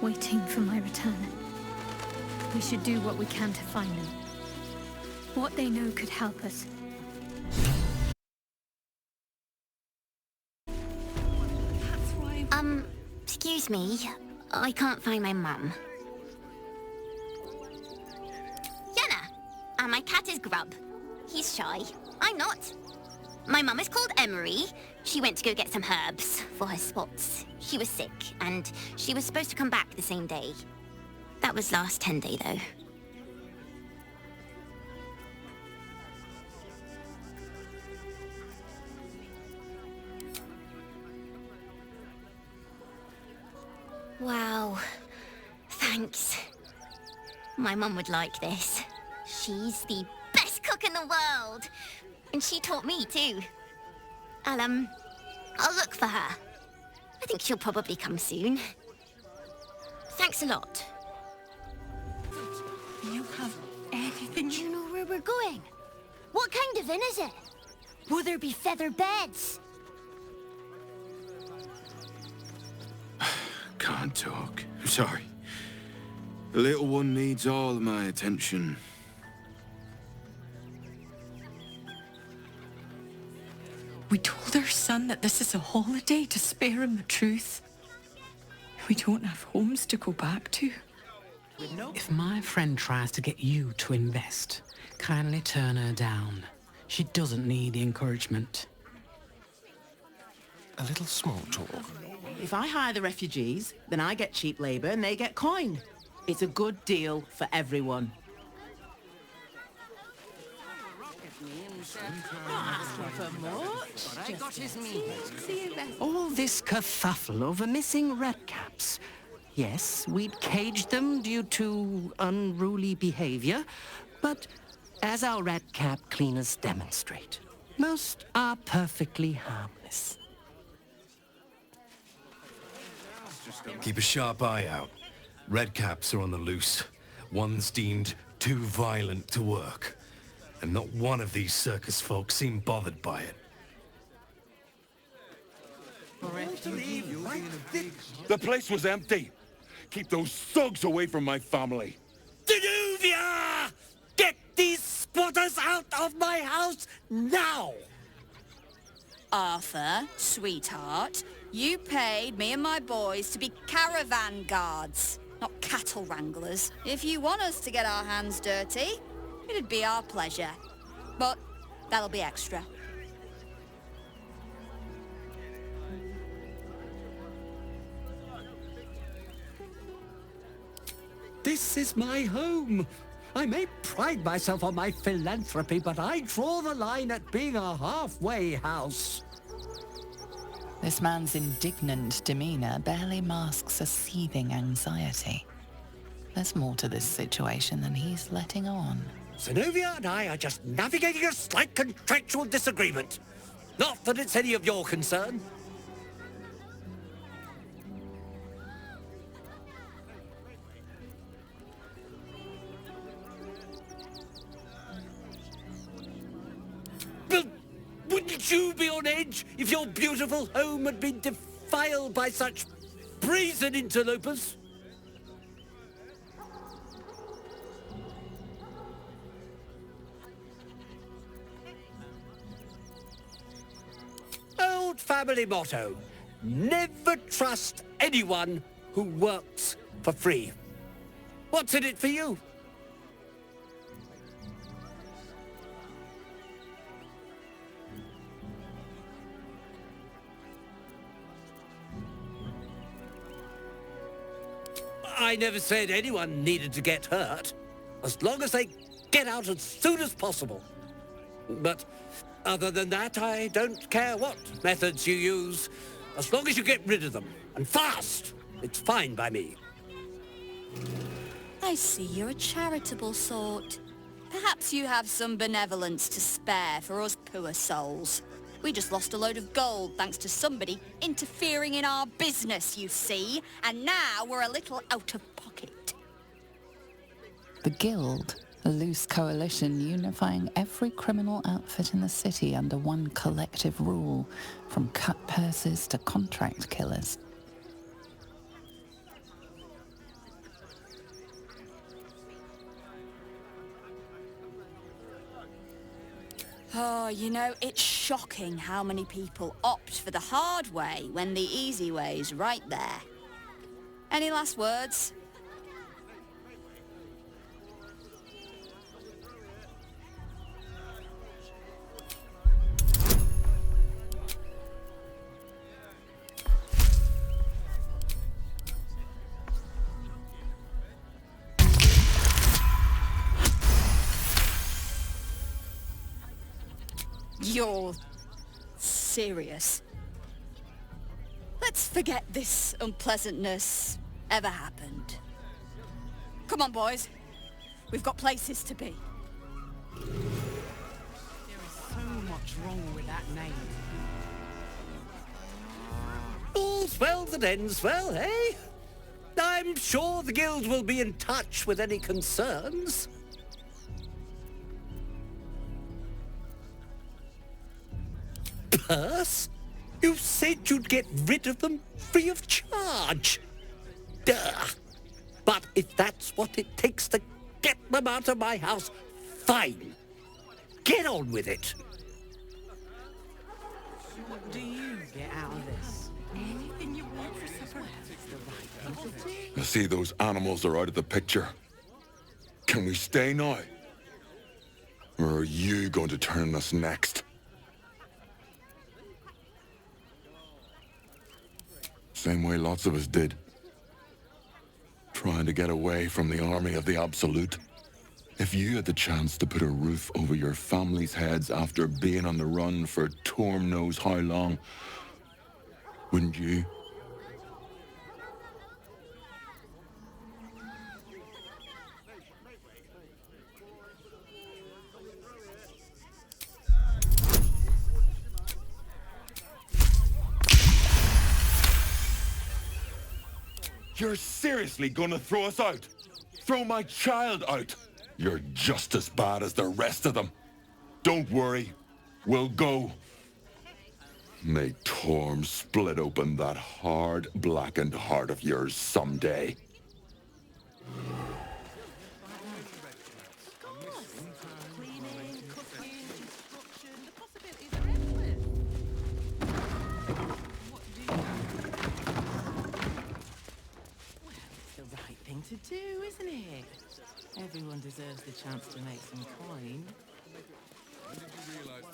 waiting for my return. We should do what we can to find them. What they know could help us. Excuse me. I can't find my mum. Yenna! My cat is Grub. He's shy. I'm not. My mum is called Emery. She went to go get some herbs for her spots. She was sick, and she was supposed to come back the same day. That was last 10 day, though. Wow. Thanks. My mum would like this. She's the best cook in the world. And she taught me, too. I'll look for her. I think she'll probably come soon. Thanks a lot. You have anything? Do you know where we're going? What kind of inn is it? Will there be feather beds? Can't talk. Sorry. The little one needs all of my attention. We told our son that this is a holiday to spare him the truth. We don't have homes to go back to. If my friend tries to get you to invest, kindly turn her down. She doesn't need the encouragement. A little small talk. If I hire the refugees, then I get cheap labour and they get coin. It's a good deal for everyone. Not asking for much. All this kerfuffle over missing redcaps. Yes, we'd caged them due to unruly behavior, but as our redcap cleaners demonstrate, most are perfectly harmless. Keep a sharp eye out. Redcaps are on the loose. One's deemed too violent to work. And not one of these circus folk seem bothered by it. The place was empty. Keep those thugs away from my family. Danuvia! Get these spotters out of my house now! Arthur, sweetheart, you paid me and my boys to be caravan guards, not cattle wranglers. If you want us to get our hands dirty, it'd be our pleasure. But that'll be extra. This is my home. I may pride myself on my philanthropy, but I draw the line at being a halfway house. This man's indignant demeanor barely masks a seething anxiety. There's more to this situation than he's letting on. Zenobia and I are just navigating a slight contractual disagreement. Not that it's any of your concern. But wouldn't you be on edge if your beautiful home had been defiled by such brazen interlopers? Old family motto, never trust anyone who works for free. What's in it for you? I never said anyone needed to get hurt, as long as they get out as soon as possible. But other than that, I don't care what methods you use. As long as you get rid of them, and fast, it's fine by me. I see you're a charitable sort. Perhaps you have some benevolence to spare for us poor souls. We just lost a load of gold thanks to somebody interfering in our business, you see. And now we're a little out of pocket. The Guild, a loose coalition unifying every criminal outfit in the city under one collective rule, from cut purses to contract killers. Oh, you know, it's shocking how many people opt for the hard way when the easy way's right there. Any last words? You're serious? Let's forget this unpleasantness ever happened. Come on, boys. We've got places to be. There is so much wrong with that name. All's well that ends well, eh? I'm sure the guild will be in touch with any concerns. Purse? You said you'd get rid of them free of charge. Duh. But if that's what it takes to get them out of my house, fine. Get on with it. What do you get out of this? Anything you want for supper? It's the right thing to do. I see those animals are out of the picture. Can we stay now? Or are you going to turn us next? Same way lots of us did. Trying to get away from the army of the Absolute. If you had the chance to put a roof over your family's heads after being on the run for Torm knows how long, wouldn't you? You're seriously gonna throw us out? Throw my child out? You're just as bad as the rest of them. Don't worry, we'll go. May Torm split open that hard, blackened heart of yours someday. To do, isn't it? Everyone deserves the chance to make some coin.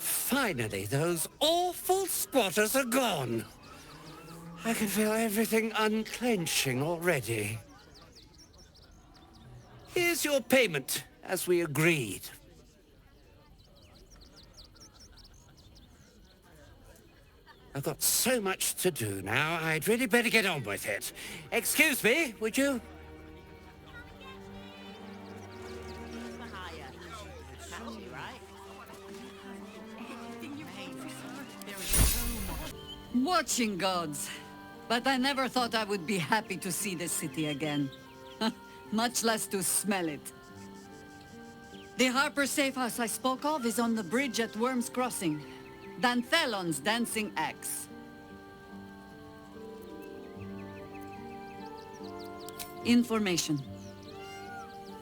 Finally, those awful squatters are gone. I can feel everything unclenching already. Here's your payment, as we agreed. I've got so much to do now, I'd really better get on with it. Excuse me, would you? Watching gods. But I never thought I would be happy to see the city again. Much less to smell it. The Harper safe house I spoke of is on the bridge at Worm's Crossing. Danthelon's dancing axe. Information.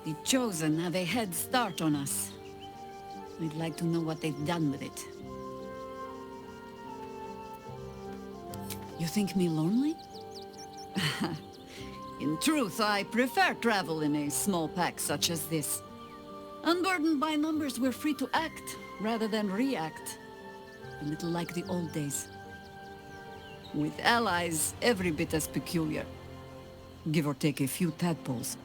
The Chosen have a head start on us. We'd like to know what they've done with it. You think me lonely? In truth, I prefer travel in a small pack such as this. Unburdened by numbers, we're free to act rather than react. A little like the old days. With allies every bit as peculiar. Give or take a few tadpoles.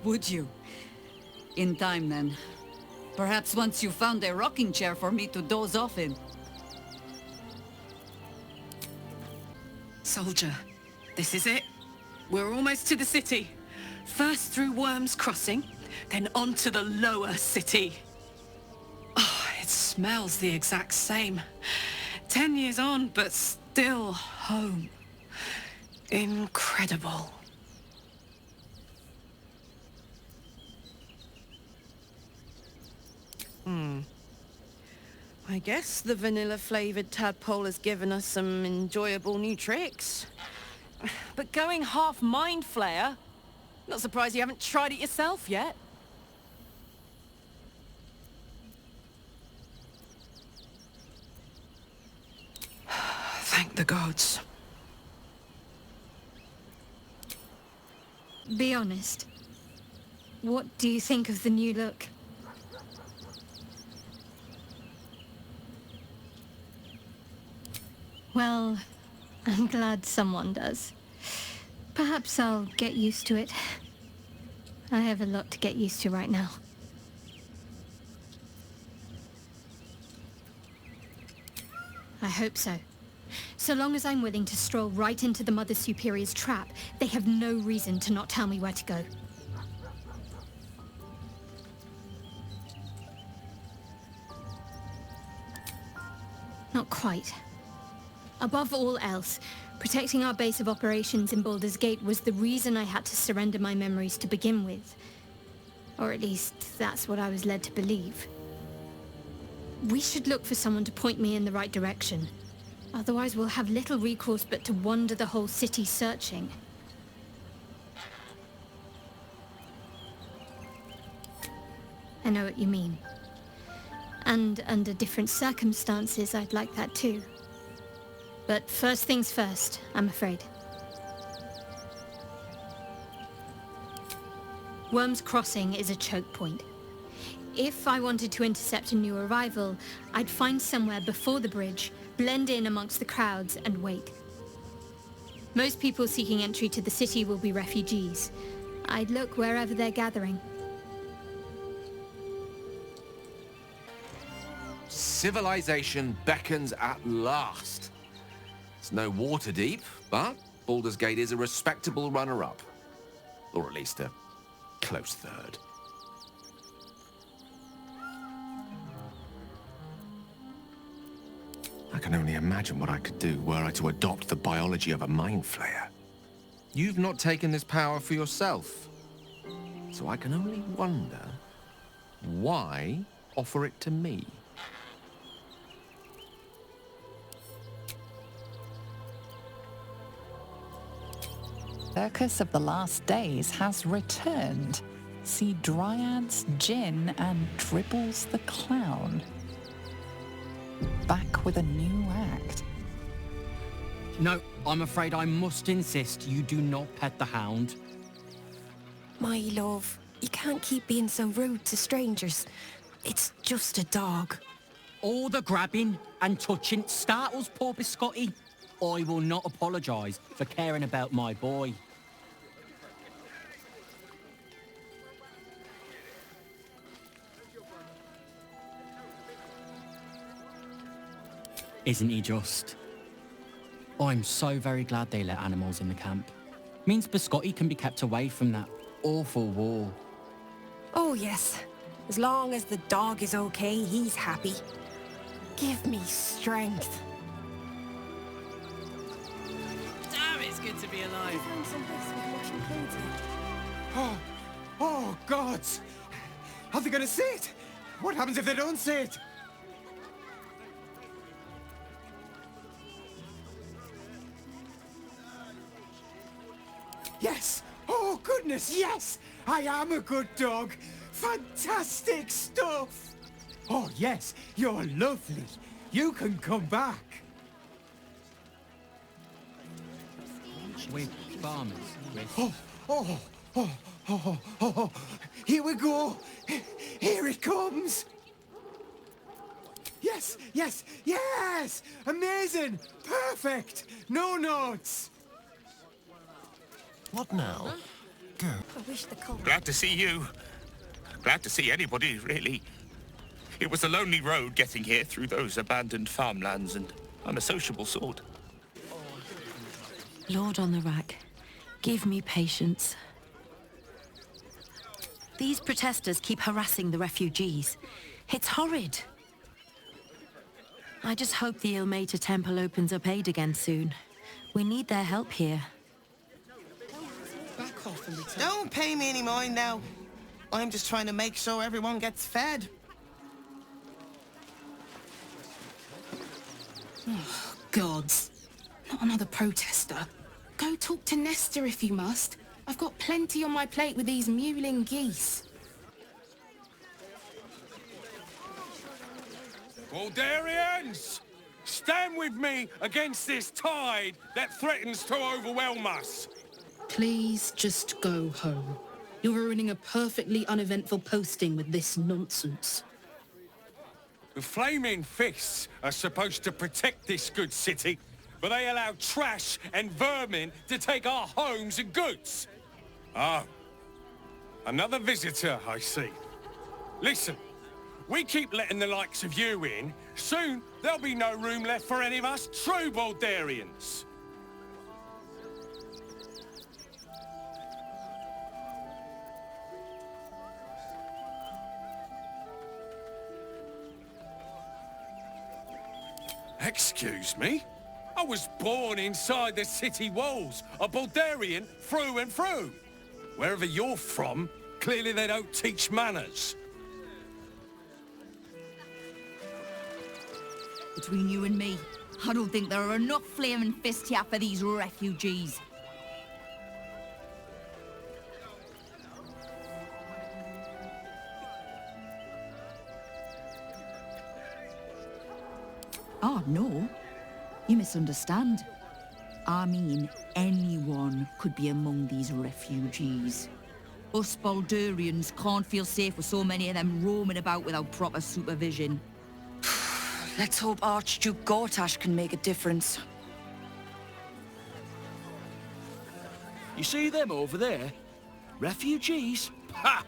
Would you? In time, then. Perhaps once you found a rocking chair for me to doze off in. Soldier, this is it. We're almost to the city. First through Worm's Crossing, then on to the lower city. Oh, it smells the exact same. 10 years on, but still home. Incredible. I guess the vanilla-flavored tadpole has given us some enjoyable new tricks. But going half Mind Flayer? Not surprised you haven't tried it yourself yet. Thank the gods. Be honest. What do you think of the new look? Well, I'm glad someone does. Perhaps I'll get used to it. I have a lot to get used to right now. I hope so. So long as I'm willing to stroll right into the Mother Superior's trap, they have no reason to not tell me where to go. Not quite. Above all else, protecting our base of operations in Baldur's Gate was the reason I had to surrender my memories to begin with. Or at least, that's what I was led to believe. We should look for someone to point me in the right direction. Otherwise, we'll have little recourse but to wander the whole city searching. I know what you mean. And under different circumstances, I'd like that too. But first things first, I'm afraid. Worm's Crossing is a choke point. If I wanted to intercept a new arrival, I'd find somewhere before the bridge, blend in amongst the crowds, and wait. Most people seeking entry to the city will be refugees. I'd look wherever they're gathering. Civilization beckons at last. It's no Waterdeep, but Baldur's Gate is a respectable runner-up. Or at least a close third. I can only imagine what I could do were I to adopt the biology of a mind flayer. You've not taken this power for yourself. So I can only wonder, why offer it to me? Circus of the Last Days has returned. See Dryads, Jin, and Dribbles the Clown. Back with a new act. No, I'm afraid I must insist you do not pet the hound. My love, you can't keep being so rude to strangers. It's just a dog. All the grabbing and touching startles poor Biscotti. I will not apologise for caring about my boy. Isn't he just? I'm so very glad they let animals in the camp. Means Biscotti can be kept away from that awful war. Oh yes, as long as the dog is okay, he's happy. Give me strength. Damn, it's good to be alive. Oh, gods! How are they gonna say it? What happens if they don't say it? Yes! Oh, goodness, yes! I am a good dog! Fantastic stuff! Oh, yes, you're lovely. You can come back. We're farmers, Chris. Oh. Here we go. Here it comes. Yes! Amazing! Perfect! No notes! What now? Go. I wish the cold... Glad to see you. Glad to see anybody, really. It was a lonely road getting here through those abandoned farmlands, and I'm a sociable sort. Lord on the rack, give me patience. These protesters keep harassing the refugees. It's horrid. I just hope the Ilmater Temple opens up aid again soon. We need their help here. Back off and return. Don't pay me any mind now. I'm just trying to make sure everyone gets fed. Oh, gods. Not another protester. Go talk to Nestor if you must. I've got plenty on my plate with these mewling geese. Baldarians! Stand with me against this tide that threatens to overwhelm us. Please just go home. You're ruining a perfectly uneventful posting with this nonsense. The Flaming Fists are supposed to protect this good city, but they allow trash and vermin to take our homes and goods. Oh, another visitor, I see. Listen, we keep letting the likes of you in, soon there'll be no room left for any of us true Baldarians. Excuse me? I was born inside the city walls, a Baldarian through and through. Wherever you're from, clearly they don't teach manners. Between you and me, I don't think there are enough Flaming Fists here for these refugees. Oh, no. You misunderstand. I mean, anyone could be among these refugees. Us Baldurians can't feel safe with so many of them roaming about without proper supervision. Let's hope Archduke Gortash can make a difference. You see them over there? Refugees? Ha!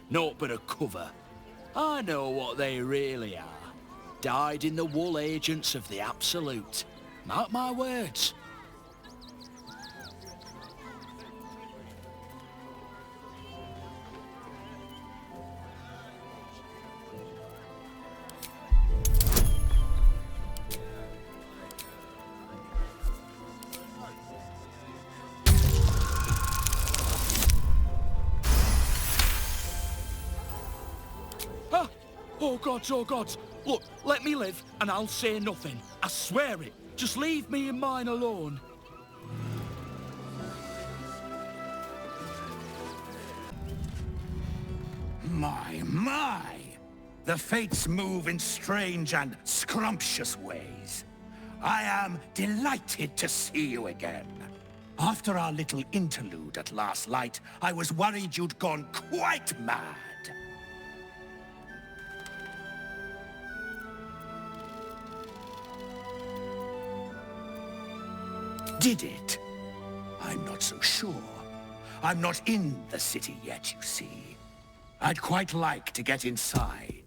Naught but a cover. I know what they really are. Dyed-in-the-wool agents of the Absolute. Mark my words. Ah! Oh gods, oh gods! Look, let me live, and I'll say nothing. I swear it. Just leave me and mine alone. My! The fates move in strange and scrumptious ways. I am delighted to see you again. After our little interlude at last light, I was worried you'd gone quite mad. Did it? I'm not so sure. I'm not in the city yet, you see. I'd quite like to get inside,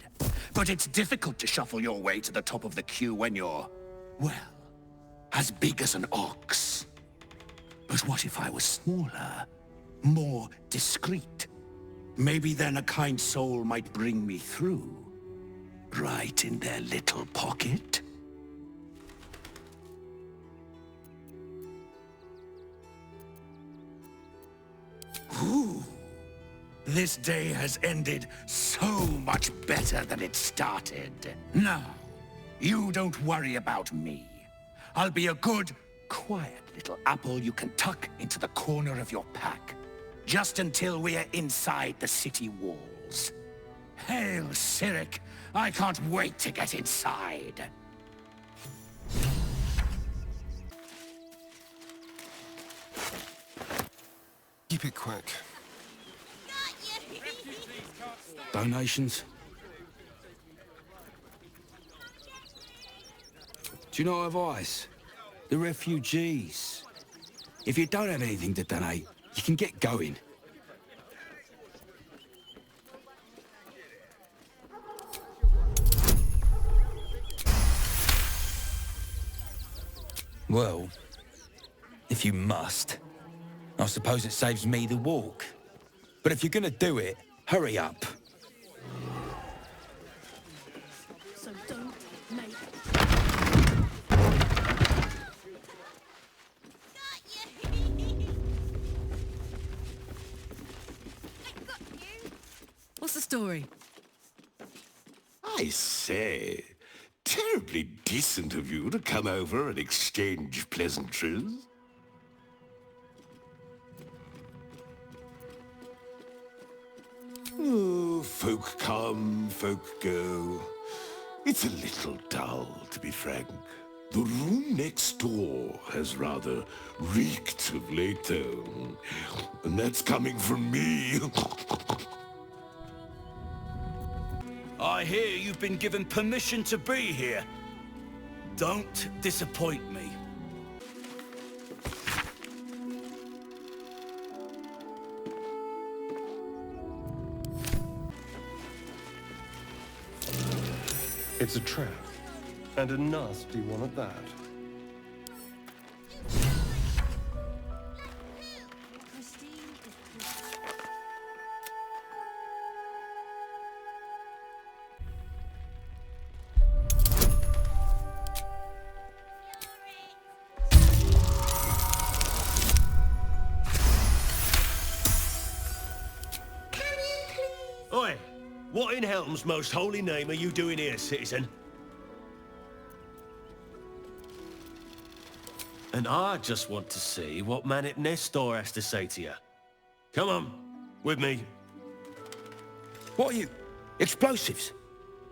but it's difficult to shuffle your way to the top of the queue when you're, well, as big as an ox. But what if I was smaller, more discreet? Maybe then a kind soul might bring me through, right in their little pocket. Ooh. This day has ended so much better than it started. Now, you don't worry about me. I'll be a good, quiet little apple you can tuck into the corner of your pack, just until we're inside the city walls. Hail, Cyric! I can't wait to get inside. Keep it quick. Donations? Do you know advice? The refugees. If you don't have anything to donate, you can get going. Well, if you must, I suppose it saves me the walk. But if you're gonna do it, hurry up. So don't make... What's the story? I say, terribly decent of you to come over and exchange pleasantries. Folk come, folk go. It's a little dull, to be frank. The room next door has rather reeked of late, though. And that's coming from me. I hear you've been given permission to be here. Don't disappoint me. It's a trap, and a nasty one at that. Oi! What in Helm's most holy name are you doing here, citizen? And I just want to see what Manet Nestor has to say to you. Come on, with me. What are you? Explosives?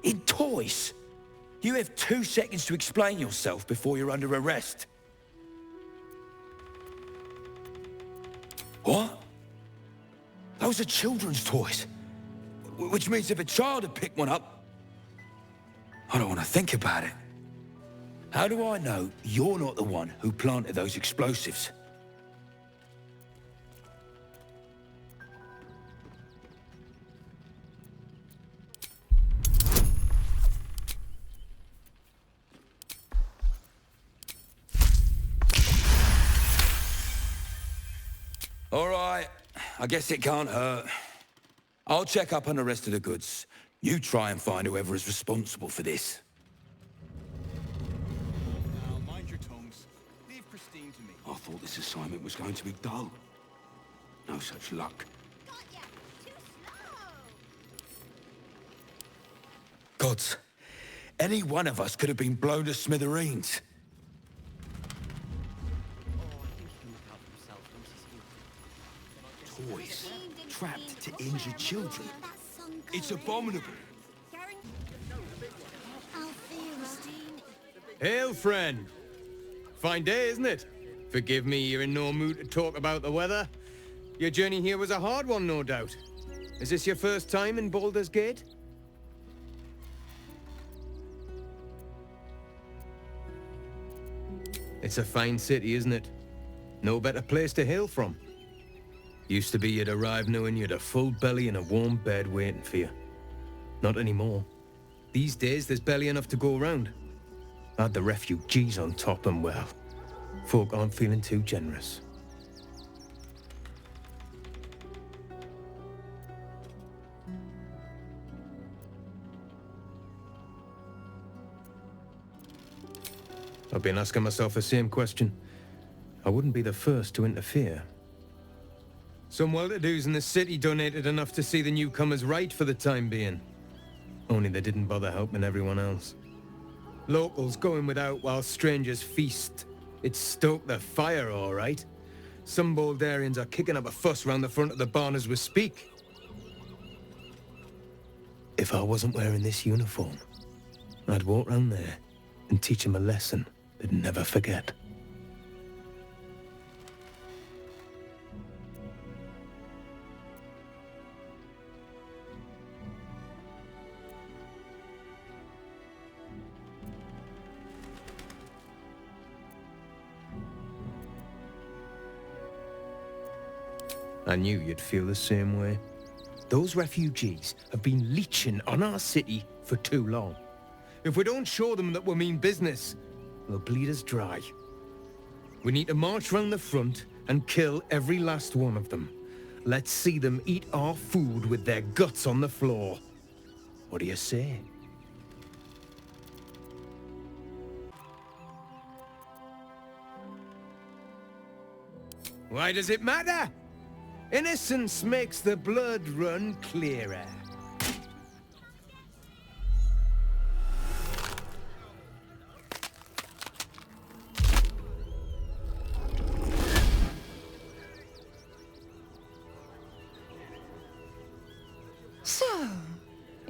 In toys? You have 2 seconds to explain yourself before you're under arrest. What? Those are children's toys. Which means if a child had picked one up... I don't want to think about it. How do I know you're not the one who planted those explosives? All right, I guess it can't hurt. I'll check up on the rest of the goods. You try and find whoever is responsible for this. Now, mind your tongues. Leave Christine to me. I thought this assignment was going to be dull. No such luck. Gods, any one of us could have been blown to smithereens. Toys trapped to injure children. It's abominable. Hail, friend. Fine day, isn't it? Forgive me, you're in no mood to talk about the weather. Your journey here was a hard one, no doubt. Is this your first time in Baldur's Gate? It's a fine city, isn't it? No better place to hail from. Used to be you'd arrive knowing you'd a full belly and a warm bed waiting for you. Not anymore. These days, there's barely enough to go around. Add the refugees on top and well, folk aren't feeling too generous. I've been asking myself the same question. I wouldn't be the first to interfere. Some well-to-dos in the city donated enough to see the newcomers right for the time being. Only they didn't bother helping everyone else. Locals going without while strangers feast. It stoked the fire, all right. Some Baldarians are kicking up a fuss round the front of the barn as we speak. If I wasn't wearing this uniform, I'd walk round there and teach them a lesson they'd never forget. I knew you'd feel the same way. Those refugees have been leeching on our city for too long. If we don't show them that we mean business, they'll bleed us dry. We need to march round the front and kill every last one of them. Let's see them eat our food with their guts on the floor. What do you say? Why does it matter? Innocence makes the blood run clearer. So,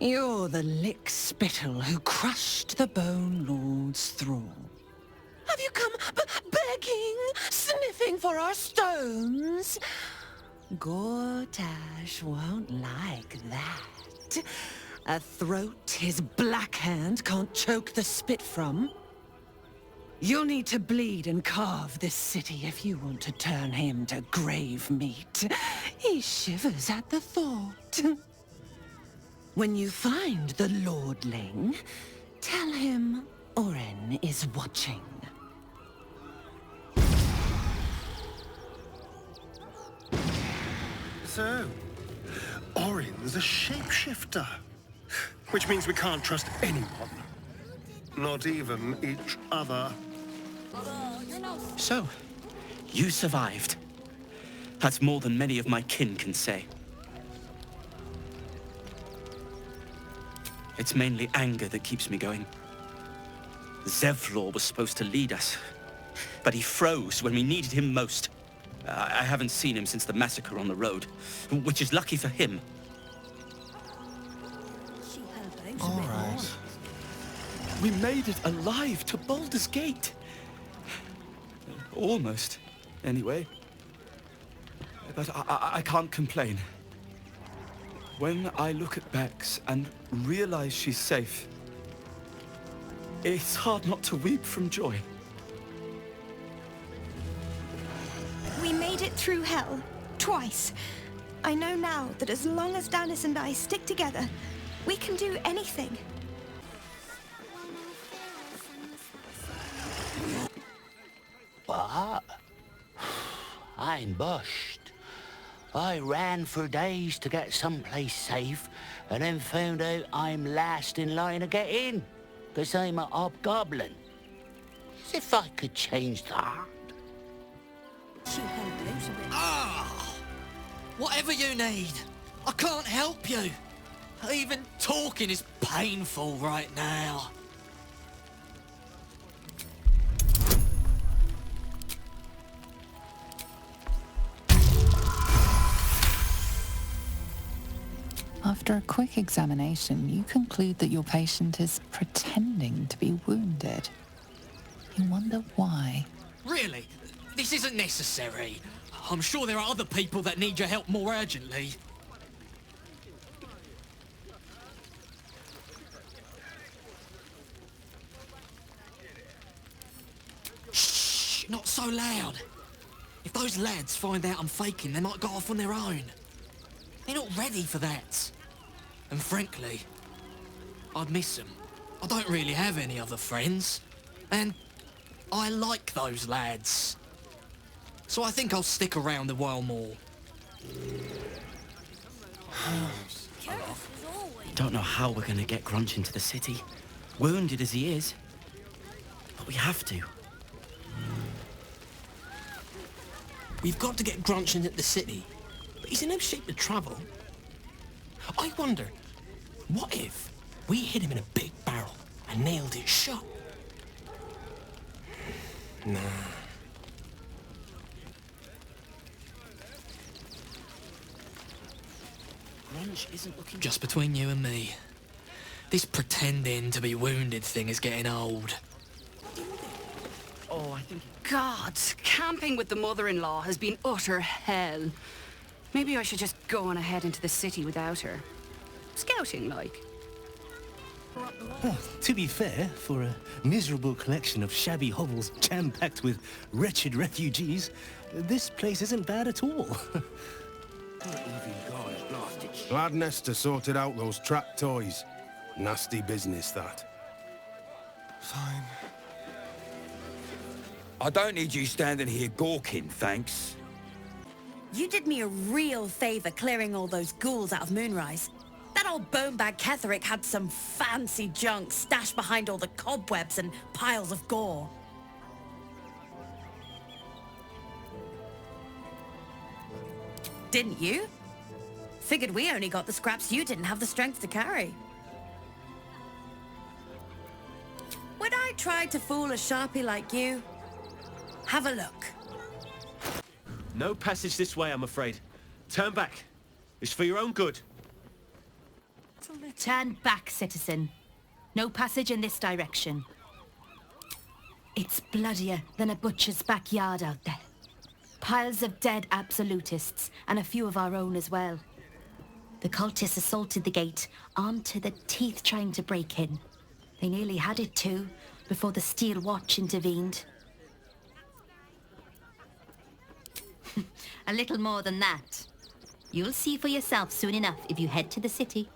You're the lick-spittle who crushed the Bone Lord's thrall. Have you come begging, sniffing for our stones? Gortash won't like that. A throat his black hand can't choke the spit from. You'll need to bleed and carve this city if you want to turn him to grave meat. He shivers at the thought. When you find the Lordling, tell him Oren is watching. So, Orin's a shapeshifter. Which means we can't trust anyone. Not even each other. So, you survived. That's more than many of my kin can say. It's mainly anger that keeps me going. Zevlor was supposed to lead us, but he froze when we needed him most. I haven't seen him since the massacre on the road, which is lucky for him. All right. We made it alive to Baldur's Gate. Almost, anyway. But I can't complain. When I look at Bex and realize she's safe, it's hard not to weep from joy. We made it through hell, twice. I know now that as long as Danis and I stick together, we can do anything. What? I'm bushed. I ran for days to get someplace safe, and then found out I'm last in line to get in, because I'm a hobgoblin. As if I could change that. Whatever you need, I can't help you. Even talking is painful right now. After a quick examination, you conclude that your patient is pretending to be wounded. You wonder why. Really? This isn't necessary. I'm sure there are other people that need your help more urgently. Shh! Not so loud. If those lads find out I'm faking, they might go off on their own. They're not ready for that. And frankly, I'd miss them. I don't really have any other friends. And I like those lads. So I think I'll stick around a while more. Don't know how we're gonna get Grunch into the city, wounded as he is. But we have to. We've got to get Grunch into the city, but he's in no shape to travel. I wonder, what if we hit him in a big barrel and nailed it shut? Nah. Grunch isn't looking... Just between you and me, this pretending to be wounded thing is getting old. Oh, I think... Gods, camping with the mother-in-law has been utter hell. Maybe I should just go on ahead into the city without her. Scouting, like. Well, to be fair, for a miserable collection of shabby hovels jam-packed with wretched refugees, this place isn't bad at all. Glad Nestor sorted out those track toys. Nasty business, that. Fine. I don't need you standing here gawking, thanks. You did me a real favor clearing all those ghouls out of Moonrise. That old bonebag Ketherick had some fancy junk stashed behind all the cobwebs and piles of gore. Didn't you? Figured we only got the scraps you didn't have the strength to carry. When I tried to fool a sharpie like you, have a look. No passage this way, I'm afraid. Turn back. It's for your own good. Turn back, citizen. No passage in this direction. It's bloodier than a butcher's backyard out there. Piles of dead absolutists, and a few of our own as well. The cultists assaulted the gate, armed to the teeth trying to break in. They nearly had it too, before the Steel Watch intervened. A little more than that. You'll see for yourself soon enough if you head to the city.